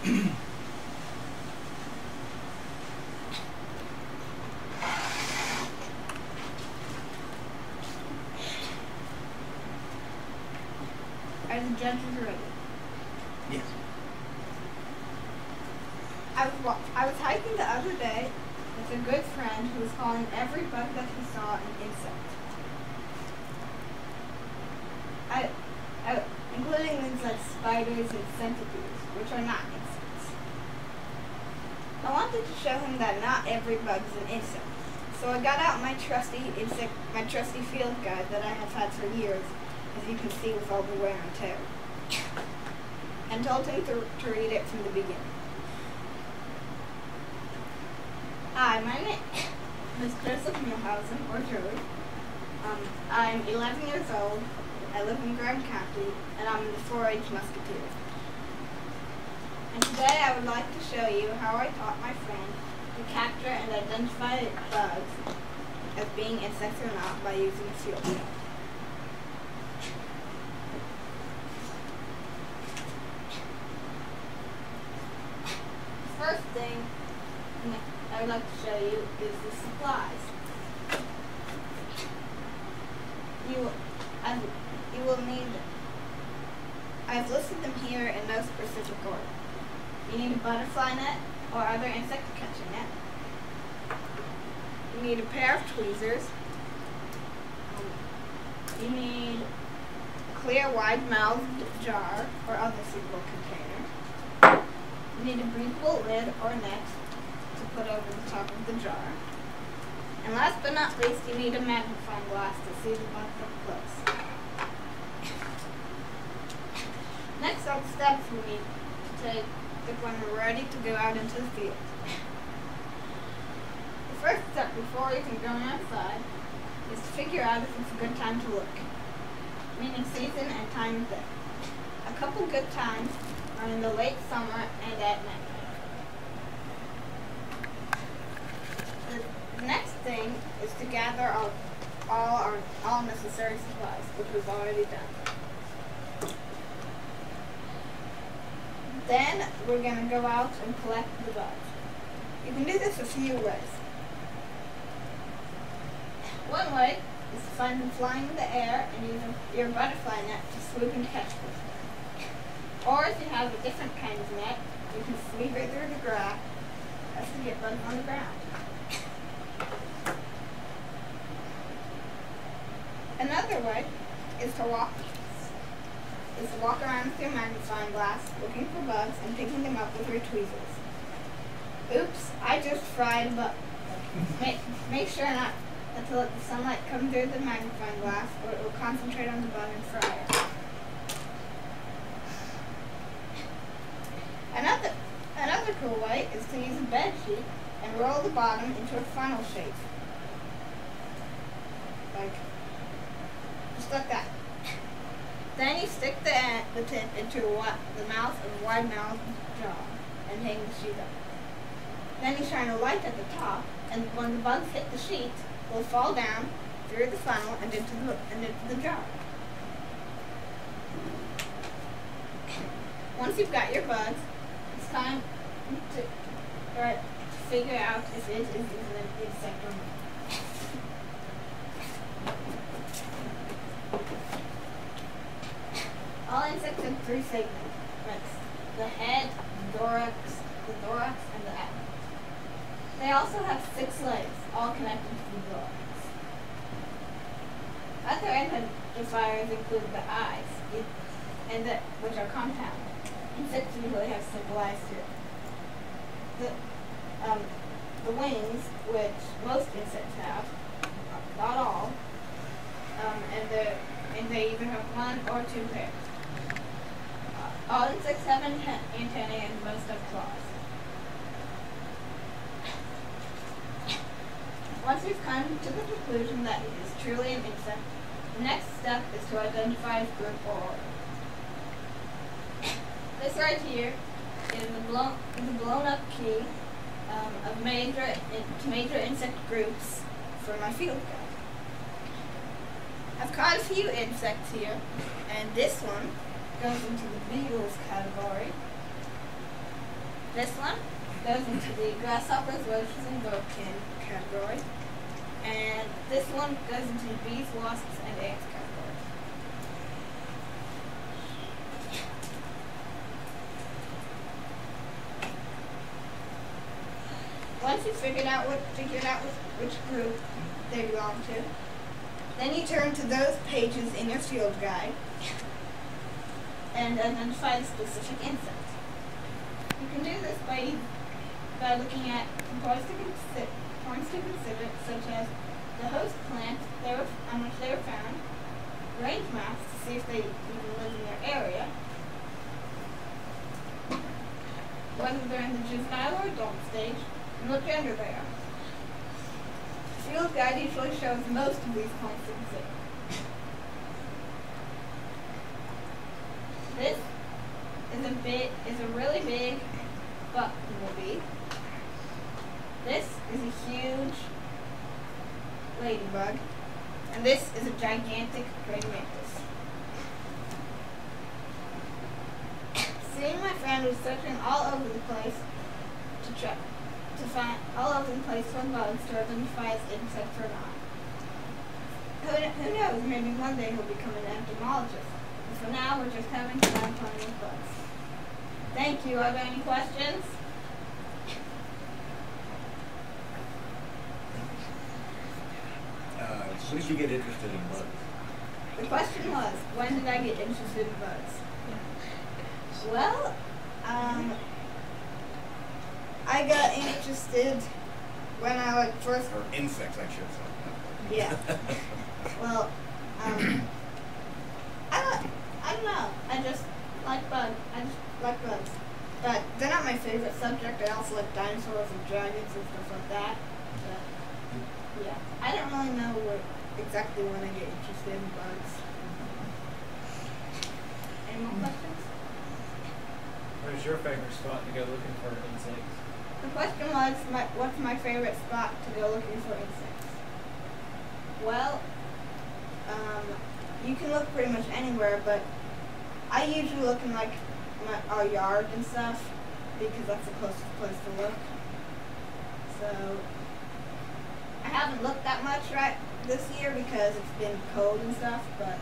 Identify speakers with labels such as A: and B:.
A: Are the judges ready?
B: Yes.
A: I was hiking the other day with a good friend who was calling every bug that he saw an insect. Including things like spiders and centipedes, which are not insects. I wanted to show him that not every bug is an insect, so I got out my trusty field guide that I have had for years, as you can see with all the wear and tear, and told him to read it from the beginning. Hi, my name is Joseph Muehlhausen, or Joey. I'm 11 years old. I live in Graham County, and I'm in the 4-H Musketeer. And today I would like to show you how I taught my friend to capture and identify bugs as being insects or not by using a field guide. The first thing I would like to show you is the supplies. You will need, I've listed them here in no specific order. You need a butterfly net or other insect catching net. You need a pair of tweezers. You need a clear wide-mouthed jar or other suitable container. You need a breathable lid or net to put over the top of the jar. And last but not least, you need a magnifying glass to see the bugs up close. Next are the steps we need to take when we're ready to go out into the field. The first step before you can go outside is to figure out if it's a good time to look, meaning season and time of day. A couple good times are in the late summer and at night. The next thing is to gather all necessary supplies, which we've already done. Then we're going to go out and collect the bugs. You can do this a few ways. One way is to find them flying in the air and use your butterfly net to swoop and catch them. Or if you have a different kind of net, you can sweep it through the grass to get bugs on the ground. Another way is to walk around with your magnifying glass, looking for bugs and picking them up with your tweezers. Oops, I just fried a bug. Make sure not to let the sunlight come through the magnifying glass, or it will concentrate on the bug and fry it. Another cool way is to use a bed sheet and roll the bottom into a funnel shape. Just like that. Then you stick the tip into the mouth of a wide-mouthed jar and hang the sheet up. Then you shine a light at the top, and when the bugs hit the sheet, they'll fall down through the funnel and into the jar. Once you've got your bugs, it's time to figure out if it is an insect or not. All insects have three segments: the head, the thorax, and the abdomen. They also have 6 legs, all connected to the thorax. Other identifiers include the eyes, which are compound. Insects usually have simple eyes too. The wings, which most insects have, not all, and they either have 1 or 2 pairs. All insects have antennae and most have claws. Once you've come to the conclusion that it is truly an insect, the next step is to identify its group or order. This right here is the blown up key of major insect groups for my field guide. I've caught a few insects here, and this one goes into the beetles category. This one goes into the grasshoppers, roaches, and gherkin category. And this one goes into the bees, wasps, and ants category. Once you've figured out which group they belong to, then you turn to those pages in your field guide and identify the specific insect. You can do this by looking at points to consider, such as the host plant on which they were found, range maps to see if they even live in your area, whether they're in the juvenile or adult stage, and what gender they are. The field guide usually shows most of these points to consider. This is a really big bumblebee. This is a huge ladybug, and this is a gigantic praying mantis. Seeing my friend was searching all over the place to find bugs to identify as insects or not. Who knows? Maybe one day he'll become an entomologist. But for now, we're just having fun playing with bugs. Thank you. Are there any questions?
B: When did you get interested in bugs?
A: The question was, when did I get interested in bugs? Well, I got interested when I first...
B: Or insects, I should say.
A: Yeah. Well, I don't know. I just like bugs. But they're not my favorite subject. I also like dinosaurs and dragons and stuff like that. But, yeah. I don't really know exactly when I get interested in bugs. Any more questions?
C: Where's your favorite spot to go looking for insects?
A: The question was, what's my favorite spot to go looking for insects? Well, you can look pretty much anywhere, but I usually look in our yard and stuff because that's the closest place to look. So I haven't looked that much this year because it's been cold and stuff, but